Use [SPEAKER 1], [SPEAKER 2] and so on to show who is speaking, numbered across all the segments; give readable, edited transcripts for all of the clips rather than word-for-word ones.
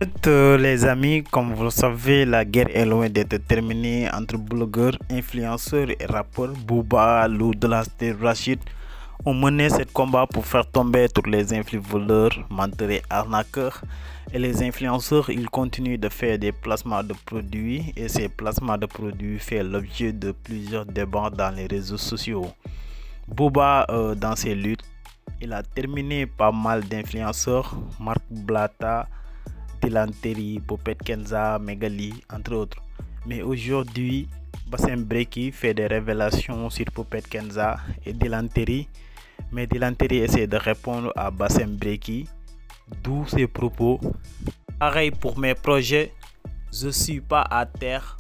[SPEAKER 1] Les amis, comme vous le savez, la guerre est loin d'être terminée entre blogueurs, influenceurs et rappeurs. Booba, Lou de la Cité, Rachid ont mené ce combat pour faire tomber tous les influenceurs, menteurs et arnaqueurs. Et les influenceurs, ils continuent de faire des placements de produits et ces placements de produits font l'objet de plusieurs débats dans les réseaux sociaux. Booba, dans ses luttes, il a terminé pas mal d'influenceurs, Marc Blatta, Dylan Terry, Popet Kenza, Megali, entre autres. Mais aujourd'hui, Bassem Breki fait des révélations sur Popet Kenza et Dylan Terry. Mais Dylan Terry essaie de répondre à Bassem Breki, d'où ses propos. Pareil pour mes projets, je suis pas à terre,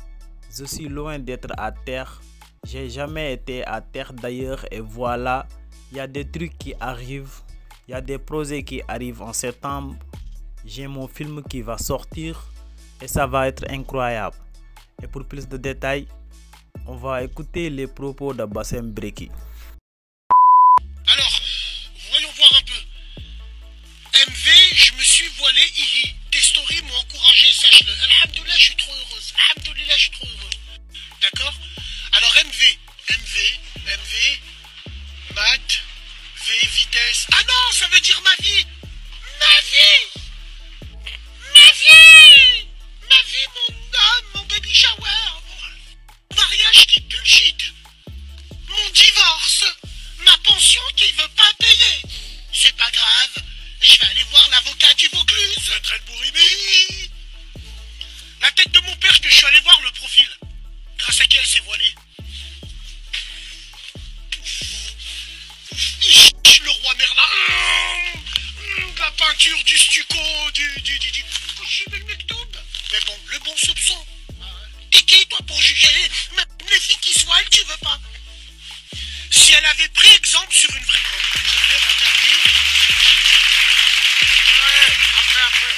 [SPEAKER 1] je suis loin d'être à terre. J'ai jamais été à terre d'ailleurs et voilà, il y a des trucs qui arrivent, il y a des projets qui arrivent en septembre. J'ai mon film qui va sortir et ça va être incroyable. Et pour plus de détails, on va écouter les propos de Bassem Breki.
[SPEAKER 2] Alors, voyons voir un peu. MV, je me suis voilé, hihi. Tes stories m'ont encouragé, sache-le. Alhamdoulilah, je suis trop heureuse. Alhamdoulilah, je suis trop heureuse. D'accord? Alors MV, maths, V, vitesse. Ah non, ça veut dire ma vie. Ma vie, mon homme, mon baby shower, mon mariage qui bullshit, mon divorce, ma pension qui veut pas payer. C'est pas grave, je vais aller voir l'avocat du Vaucluse. Très bourrimi. La tête de mon père que je suis allé voir le profil, grâce à qui elle s'est voilée. Le roi Merlin, de la peinture, du stucco, du mektoub. Mais bon, le bon soupçon. T'es qui toi pour juger? Même les filles qui se voilent, tu veux pas? Si elle avait pris exemple sur une vraie... Je vais regarder. Ouais, après.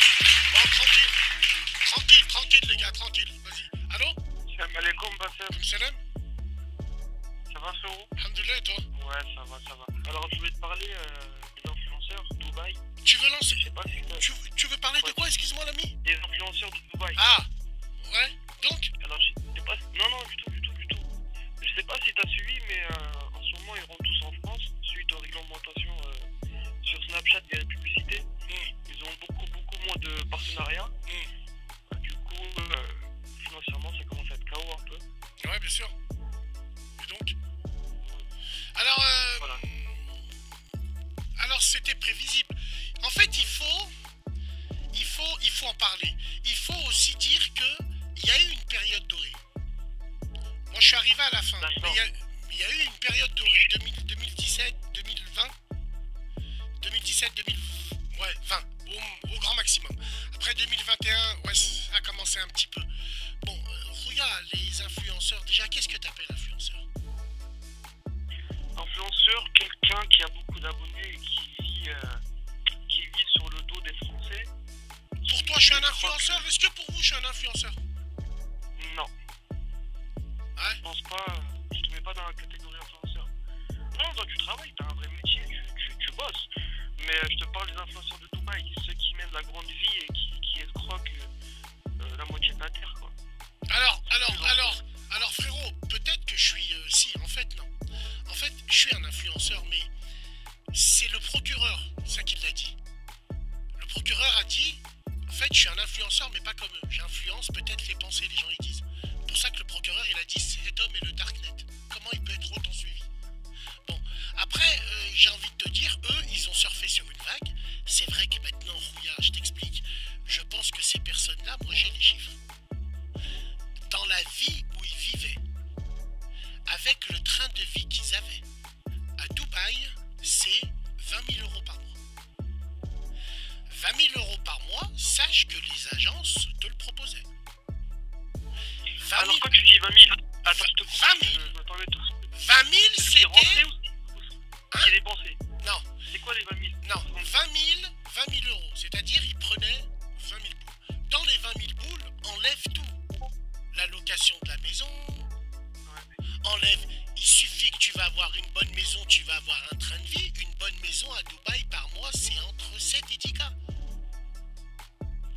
[SPEAKER 2] Bon, tranquille les gars, tranquille. Vas-y. Allô?
[SPEAKER 3] Salam alaikum Bassem.
[SPEAKER 2] Salam.
[SPEAKER 3] Ça va frérot?
[SPEAKER 2] Alhamdoulilah, et toi?
[SPEAKER 3] Ouais, ça va. Alors je voulais te parler des influenceurs de Dubaï.
[SPEAKER 2] Tu veux lancer...
[SPEAKER 3] Je sais pas si
[SPEAKER 2] Tu veux parler de quoi, excuse-moi l'ami?
[SPEAKER 3] des influenceurs de Dubaï.
[SPEAKER 2] Ah, ouais, donc?
[SPEAKER 3] Alors je sais pas... Non, du tout. Je sais pas si t'as suivi, mais en ce moment ils rentrent tous en France suite aux réglementations sur Snapchat et les publicités. Ils ont beaucoup moins de partenariats. Du coup, financièrement ça commence à être KO un peu.
[SPEAKER 2] Ouais, bien sûr. Et donc? Alors,
[SPEAKER 3] Voilà.
[SPEAKER 2] Alors c'était prévisible. En fait, il faut en parler. Il faut aussi dire que il y a eu une période dorée. Moi, je suis arrivé à la fin. Mais il y a eu une période dorée, 2017, 2020, 2020, au grand maximum. Après 2021, ouais, ça a commencé un petit peu. Bon, regarde les influenceurs. Déjà, qu'est-ce que tu appelles influenceur?
[SPEAKER 3] Influenceur, quelqu'un qui a beaucoup d'abonnés et qui vit sur le dos des Français.
[SPEAKER 2] Pour toi, je suis un influenceur? Est-ce que pour vous, je suis un influenceur?
[SPEAKER 3] Non.
[SPEAKER 2] Ouais.
[SPEAKER 3] Je pense pas, je te mets pas dans la catégorie influenceur. Non, toi tu travailles, t'as un vrai métier, tu bosses. Mais je te parle des influenceurs de Dubaï, ceux qui mènent la grande vie et qui escroquent la moitié de la terre, quoi.
[SPEAKER 2] Alors frérot, peut-être que je suis... si, en fait, non. En fait, je suis un influenceur, mais c'est le procureur, ça qui l'a dit. Le procureur a dit, en fait, je suis un influenceur, mais pas comme eux. J'influence peut-être les pensées, les gens ils disent. C'est pour ça que le procureur, il a dit, cet homme est le darknet. Comment il peut être autant suivi? Bon, après, j'ai envie de te dire, eux, ils ont surfé sur une vague. C'est vrai que maintenant, Rouya, je t'explique, je pense que ces personnes-là, moi j'ai les chiffres. Dans la vie où ils vivaient, avec le train de vie qu'ils avaient, à Dubaï, c'est 20 000 euros par mois. 20 000 euros par mois, sache que les agences te le proposaient. 20 000...
[SPEAKER 3] Alors quand tu dis 20 000, attends, je te coupe.
[SPEAKER 2] 20 000. 20 000,
[SPEAKER 3] C'est rentré
[SPEAKER 2] c'était...
[SPEAKER 3] ou qui est dépensé?
[SPEAKER 2] Non,
[SPEAKER 3] C'est quoi les 20 000?
[SPEAKER 2] non, 20 000 euros, c'est-à-dire ils prenaient 20 000 boules. Dans les 20 000 boules, enlève tout. La location de la maison, enlève... Il suffit que tu vas avoir une bonne maison, tu vas avoir un train de vie. Une bonne maison à Dubaï par mois, c'est entre 7 et 10 K.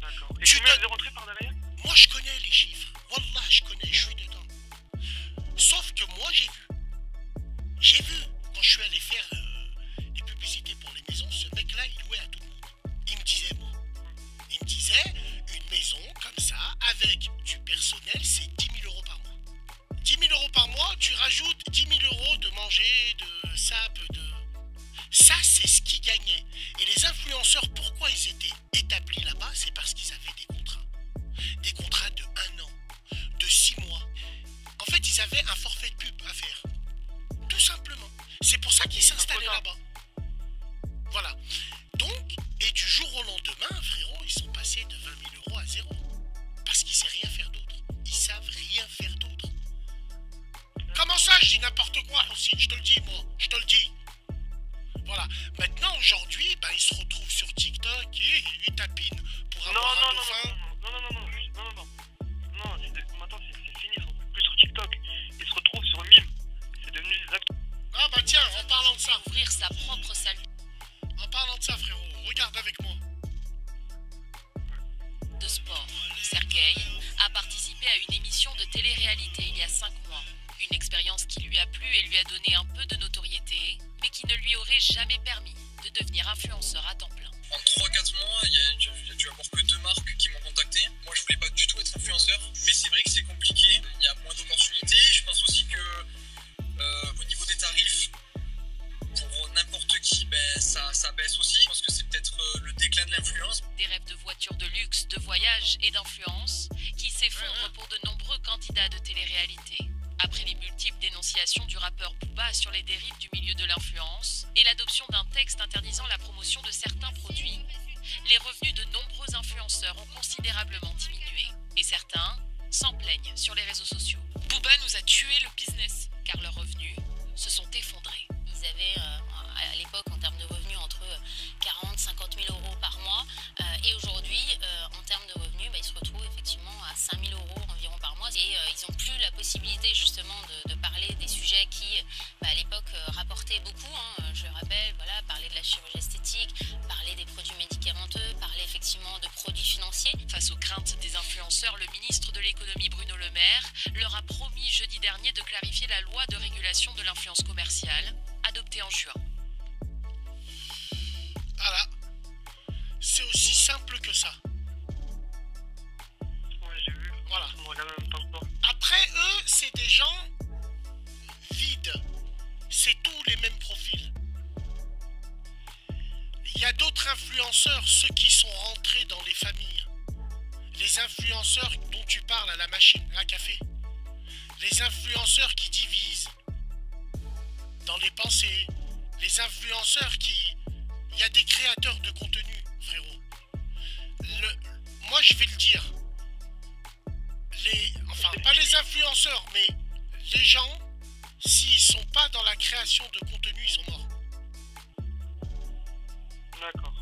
[SPEAKER 3] D'accord. Et combien ils ont rentré par derrière?
[SPEAKER 2] Moi je connais les chiffres. Wallah, je connais, je suis dedans. Sauf que moi j'ai vu. J'ai vu, quand je suis allé faire des publicités pour les maisons, ce mec-là, il louait à tout le monde. Il me disait, moi. Il me disait, une maison comme ça, avec du personnel, c'est 10 000 euros par mois. 10 000 euros par mois, tu rajoutes 10 000 euros de manger, de sap, de... Ça, c'est ce qu'ils gagnaient. Et les influenceurs, pourquoi ils étaient établis là-bas? C'est parce qu'ils avaient des contrats. Des contrats de 1 an, de 6 mois. En fait, ils avaient un forfait de pub à faire. Tout simplement. C'est pour ça qu'ils s'installaient là-bas. Voilà. Donc, et du jour au lendemain, frérot, ils sont passés de 20 000 euros à 0. Parce qu'ils ne savent rien faire d'autre. Ils savent rien faire d'autre. Comment ça, je dis n'importe quoi aussi? Je te le dis, moi. Je te le dis. Voilà. Maintenant, aujourd'hui, bah, ils se retrouvent sur TikTok et ils tapinent pour avoir un dauphin.
[SPEAKER 3] Non, maintenant c'est fini, ils sont plus sur TikTok. Ils se retrouvent sur Mime. C'est devenu des acteurs.
[SPEAKER 2] Ah bah tiens, en parlant de ça.
[SPEAKER 4] Ouvrir sa propre salle
[SPEAKER 2] En parlant de ça, frérot, regarde avec moi.
[SPEAKER 4] de sport. Sergueï a participé à une émission de télé-réalité il y a 5 mois. Une expérience qui lui a plu et lui a donné un peu de notoriété, mais qui ne lui aurait jamais permis de devenir influenceur à temps plein.
[SPEAKER 5] En 3-4 mois, il y a dû avoir que 2 marques qui m'ont contacté. Moi, je voulais pas du tout être influenceur, mais c'est vrai que c'est compliqué. Il y a moins d'opportunités. Je pense aussi que au niveau des tarifs, pour n'importe qui, ben, ça baisse aussi. Je pense que c'est peut-être le déclin de l'influence.
[SPEAKER 4] Des rêves de voitures de luxe, de voyage et d'influence qui s'effondrent pour de nombreux candidats de télé-réalité. Après les multiples dénonciations du rappeur Booba sur les dérives du milieu de l'influence et l'adoption d'un texte interdisant la promotion de certains produits, les revenus de nombreux influenceurs ont considérablement diminué. Et certains s'en plaignent sur les réseaux sociaux. Booba nous a tué le business, car leurs revenus se sont effondrés.
[SPEAKER 6] Ils avaient à l'époque en termes de revenus entre 40 50 000 euros par mois et aujourd'hui en termes de revenus ils se retrouvent effectivement à 5 000 euros environ par mois et ils n'ont plus la possibilité justement de parler des sujets qui à l'époque rapportaient beaucoup, je le rappelle, voilà, parler de la chirurgie esthétique, parler des produits médicamenteux, parler effectivement de produits financiers.
[SPEAKER 4] Face aux craintes des influenceurs, le ministre de l'économie Bruno Le Maire leur a promis jeudi dernier de clarifier la loi de régulation de l'influence commerciale adoptée en juin.
[SPEAKER 2] Voilà. C'est aussi simple que ça.
[SPEAKER 3] Ouais, j'ai vu.
[SPEAKER 2] Voilà.
[SPEAKER 3] On regarde en même temps.
[SPEAKER 2] Après, eux, c'est des gens vides. C'est tous les mêmes profils. Il y a d'autres influenceurs, ceux qui sont rentrés dans les familles. Les influenceurs dont tu parles à la machine à café. Les influenceurs qui divisent dans les pensées. Les influenceurs qui... Il y a des créateurs de contenu, frérot. Moi, je vais le dire. Enfin, pas les influenceurs, mais les gens, s'ils sont pas dans la création de contenu, ils sont morts.
[SPEAKER 3] D'accord.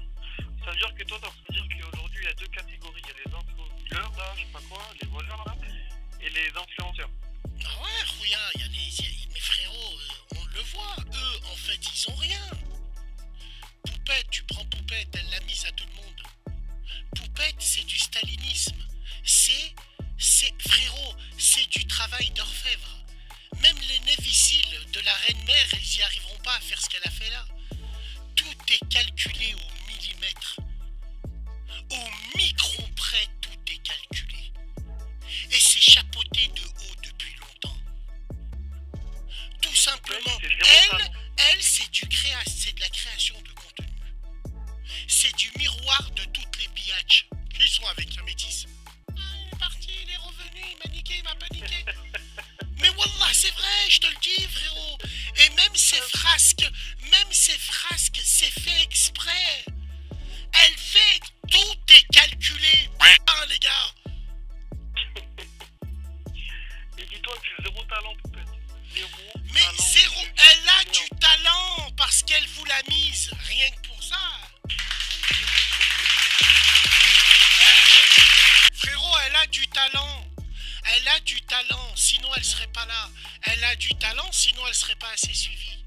[SPEAKER 3] Ça veut dire que toi, ça veut dire qu'aujourd'hui, il y a 2 catégories. Il y a les influenceurs, là, je sais pas quoi, les voleurs, là, et les influenceurs.
[SPEAKER 2] Ah ouais, Rouya, mes frérots, on le voit. Eux, en fait, ils ont rien. Poupette, tu prends Poupette, elle l'a mise à tout le monde. Poupette, c'est du stalinisme. Frérot, c'est du travail d'orfèvre. Même les néviciles de la reine-mère, ils y arriveront pas à faire ce qu'elle a fait là. Tout est calculé au millimètre. Au micron près, tout est calculé. Et c'est chapeauté de haut depuis longtemps. Tout simplement, elle, c'est de la création de contenu. C'est du miroir de toutes les biatchs. Ils sont avec la métisse. Ah, il est parti, il est revenu, il m'a niqué, il m'a pas niqué. Mais wallah, c'est vrai, je te le dis, frérot. Et même ces frasques, c'est fait exprès. Elle fait, tout est calculé. Putain, les gars.
[SPEAKER 3] Et dis-toi que zéro talent, peut-être.
[SPEAKER 2] Mais
[SPEAKER 3] talent.
[SPEAKER 2] zéro, elle a du talent parce qu'elle vous l'a mise. Rien que pour ça. Frérot, elle a du talent. Elle a du talent, sinon elle serait pas là. Elle a du talent, sinon elle serait pas assez suivie.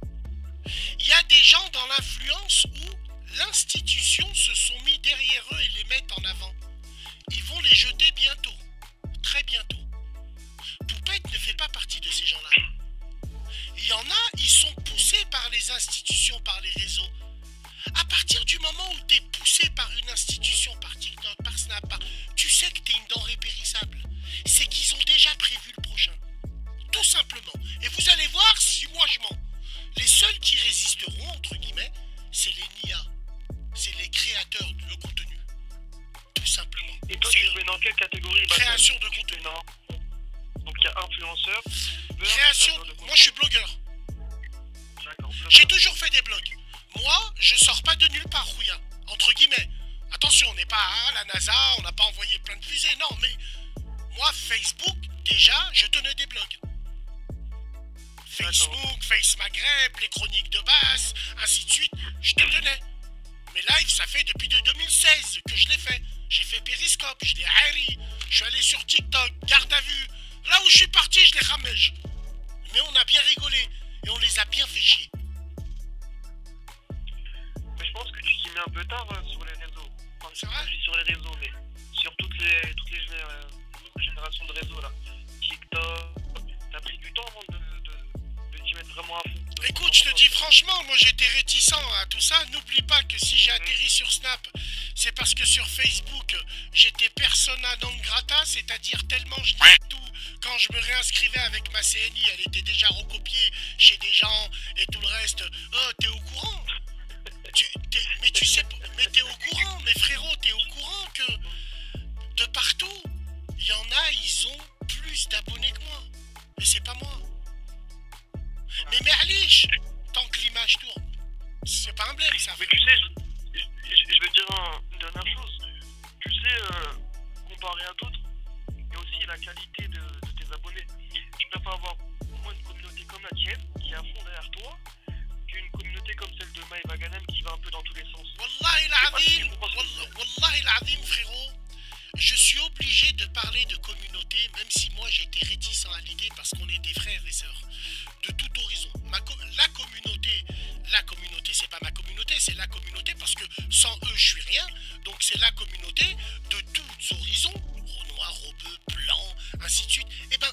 [SPEAKER 2] Il y a des gens dans l'influence où l'institution se sont mis derrière eux et les mettent en avant. Ils jeter bientôt. Très bientôt. Poupette ne fait pas partie de ces gens-là. Il y en a, ils sont poussés par les institutions, par les réseaux. À partir du moment où tu es poussé par une institution, par TikTok, par Snap, tu sais que tu es une denrée périssable. C'est qu'ils ont déjà prévu le prochain. Tout simplement. Et vous allez voir si moi je mens. Les seuls qui résisteront, entre guillemets, c'est les NIA. C'est les créateurs de contenu. Tout simplement.
[SPEAKER 3] Et toi, tu es dans quelle catégorie?
[SPEAKER 2] Création de contenu.
[SPEAKER 3] Non. Donc il y a influenceur.
[SPEAKER 2] Création. Moi je suis blogueur.
[SPEAKER 3] D'accord.
[SPEAKER 2] J'ai toujours fait des blogs. Moi, je sors pas de nulle part, Rouya. Entre guillemets. Attention, on n'est pas à la NASA, on n'a pas envoyé plein de fusées, non, mais moi, Facebook, déjà, je tenais des blogs. Facebook, Face Maghreb, les chroniques de Basse, ainsi de suite, je te tenais. Mes lives, ça fait depuis 2016 que je l'ai fait. J'ai fait Periscope, je l'ai haïri, je suis allé sur TikTok, garde à vue. Là où je suis parti, je les ramège. Mais on a bien rigolé et on les a bien fait chier.
[SPEAKER 3] Mais je pense que tu t'y mets un peu tard sur les réseaux. Enfin,
[SPEAKER 2] C'est vrai?
[SPEAKER 3] je dis sur les réseaux, mais sur toutes les générations de réseaux là. TikTok, t'as pris du temps avant de t'y mettre vraiment à fond.
[SPEAKER 2] Écoute, je te dis franchement, moi j'étais réticent à tout ça. N'oublie pas que si j'ai atterri sur Snap, c'est parce que sur Facebook, j'étais persona non grata, c'est-à-dire tellement je disais tout. Quand je me réinscrivais avec ma CNI, elle était déjà recopiée chez des gens et tout le reste. Oh, t'es au courant? Mais tu sais, mais t'es au courant, mes frérots, t'es au courant que de partout, il y en a, ils ont plus d'abonnés que moi. Mais c'est pas moi. Mais Merlich, tant que l'image tourne, c'est pas un blême ça.
[SPEAKER 3] Mais tu sais, je vais te dire une dernière chose. Tu sais, comparé à d'autres, il y a aussi la qualité de tes abonnés. Je préfère avoir au moins une communauté comme la tienne, qui est à fond derrière toi, qu'une communauté comme celle de Maëva Ganem qui va un peu dans tous les sens.
[SPEAKER 2] Wallahi l'azim, frérot. Je suis obligé de parler de communauté, même si moi j'étais réticent à l'idée parce qu'on est des frères et sœurs de tout horizon. La communauté, c'est pas ma communauté, c'est la communauté parce que sans eux je suis rien. Donc c'est la communauté de tous horizons, noir, rebeu, blanc, ainsi de suite. Eh ben,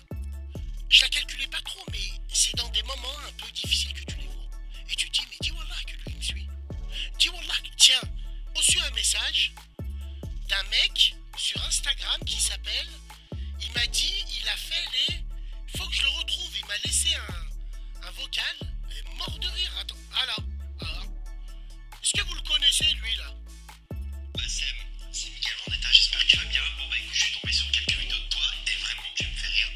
[SPEAKER 2] je la calculais pas trop, mais c'est dans des moments un peu difficiles que tu les vois. Et tu te dis, mais dis wallah que lui il me suit. Dis wallah, tiens, j'ai reçu un message d'un mec sur Instagram qui s'appelle, il m'a dit, il a fait les, il faut que je le retrouve, il m'a laissé un vocal, et mort de rire, attends, ah là, est-ce que vous le connaissez lui là?
[SPEAKER 7] C'est Mickaël Vendetta, j'espère que tu vas bien. Bon bah écoute, je suis tombé sur quelques vidéos de toi et vraiment tu me fais rire.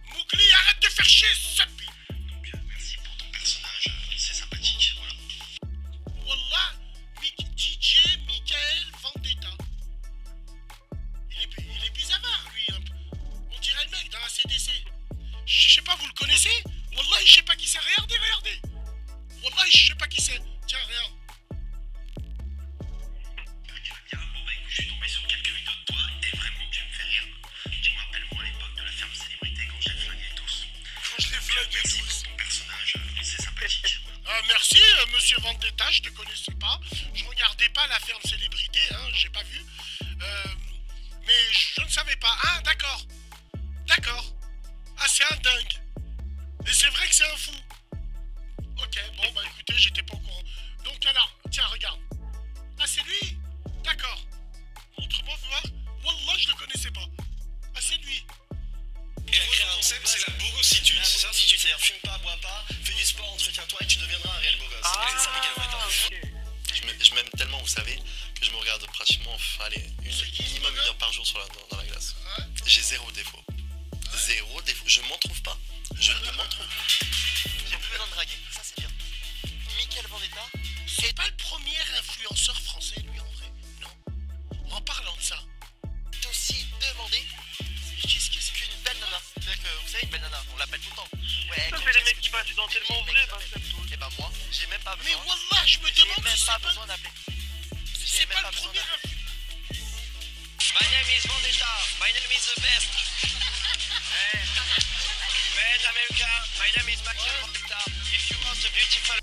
[SPEAKER 2] Mougli, arrête de faire chier, sapi.
[SPEAKER 7] Donc merci pour ton personnage, c'est sympathique, voilà.
[SPEAKER 2] Wallah, DJ Mickaël Vendetta. Il est bizarre lui, un peu. On dirait le mec dans la CDC. Je sais pas, vous le connaissez? Wallah, je sais pas qui c'est, regardez. Wallah, je sais pas qui c'est. Tiens, regarde.
[SPEAKER 7] Tu vas bien. Bon bah écoute, je suis tombé sur quelques vidéos de toi et vraiment tu me fais rire. Tu me rappelles moi à l'époque de la ferme célébrité quand je les flinguais tous. Merci pour ton personnage, c'est sympathique. Voilà.
[SPEAKER 2] Ah, merci, monsieur Vendetta, je te connaissais pas. Je regardais pas la ferme célébrité, hein, j'ai pas vu. Mais je ne savais pas. Ah, d'accord. Ah, c'est un dingue. Et c'est vrai que c'est un fou. Ok, bon, bah écoutez, j'étais pas au courant. Donc alors, tiens, regarde. Ah, c'est lui? D'accord. Montre-moi, voir. Wallah, je le connaissais pas. Ah, c'est lui.
[SPEAKER 8] Et la créa concept, c'est la bogossitude. C'est ça, si tu c'est-à-dire fume pas, bois pas, fais du sport, entretiens-toi et tu deviendras un réel beau gosse. Et c'est ça, Mickaël Vendetta. Je m'aime tellement, vous savez, que je me regarde pratiquement, minimum 1 heure par jour dans la glace.
[SPEAKER 2] Ouais.
[SPEAKER 8] J'ai zéro défaut. Zéro défaut. Je m'en trouve pas. Je ne m'en trouve pas. J'ai plus besoin de draguer. Ça, c'est bien. Mickaël Vendetta.
[SPEAKER 2] C'est pas le premier influenceur français, lui, en vrai. Non. En parlant de ça.
[SPEAKER 8] C'est aussi demandé. Qu'est-ce qu'une belle nana? C'est-à-dire que, vous savez, une belle nana, on l'appelle tout le temps. Ouais,
[SPEAKER 3] Ça, c'est les mecs qui passent accidentellement vrai,
[SPEAKER 8] Et bah moi, j'ai même pas besoin.
[SPEAKER 2] Mais wallah, je me
[SPEAKER 8] J'ai
[SPEAKER 2] demande
[SPEAKER 8] même
[SPEAKER 2] si
[SPEAKER 8] pas
[SPEAKER 2] c'est pas...
[SPEAKER 8] besoin d'appeler.
[SPEAKER 2] C'est
[SPEAKER 8] J'ai
[SPEAKER 2] pas
[SPEAKER 8] même
[SPEAKER 2] le
[SPEAKER 8] besoin
[SPEAKER 2] premier
[SPEAKER 8] d'appeler.
[SPEAKER 2] influenceur.
[SPEAKER 8] My name is Vendetta. My name is the best. Hey. Man America. My name is Mickaël Vendetta. If you want a beautiful...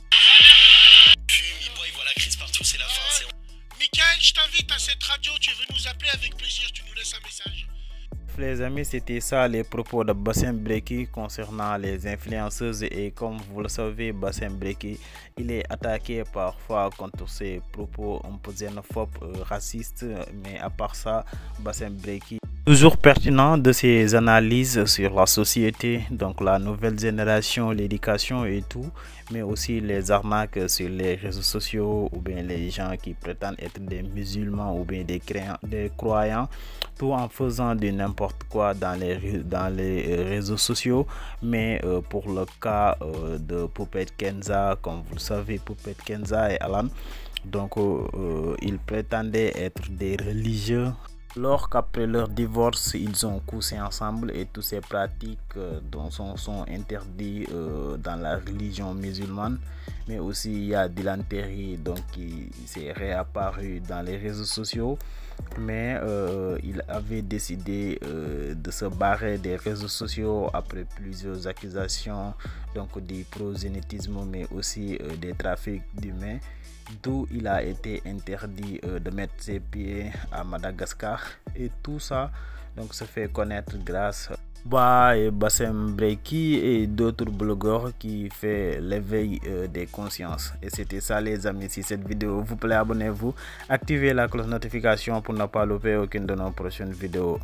[SPEAKER 8] Fume, il boit, il voit la crise partout, c'est la fin.
[SPEAKER 2] Mickaël, je t'invite à cette radio, tu veux nous appeler avec plaisir.
[SPEAKER 1] Les amis, c'était ça les propos de Bassem Breki concernant les influenceuses, et comme vous le savez, Bassem Breki, il est attaqué parfois contre ses propos un peu xénophobes, racistes, mais à part ça, Bassem Breki toujours pertinent de ses analyses sur la société, donc la nouvelle génération, l'éducation et tout, mais aussi les arnaques sur les réseaux sociaux, ou bien les gens qui prétendent être des musulmans ou bien des croyants, tout en faisant de n'importe quoi dans les réseaux sociaux. Mais pour le cas de Poupette Kenza, comme vous le savez, Poupette Kenza et Alan, donc ils prétendaient être des religieux, alors qu'après leur divorce, ils ont couché ensemble, et toutes ces pratiques sont interdites dans la religion musulmane. Mais aussi il y a Dylan Terry, donc qui s'est réapparu dans les réseaux sociaux, mais il avait décidé de se barrer des réseaux sociaux après plusieurs accusations, donc du prosélytisme, mais aussi des trafics d'humains, d'où il a été interdit de mettre ses pieds à Madagascar. Et tout ça donc se fait connaître grâce à Bassem Breki et d'autres blogueurs qui fait l'éveil des consciences. Et c'était ça les amis. Si cette vidéo vous plaît, abonnez-vous, activez la cloche de notification pour ne pas louper aucune de nos prochaines vidéos.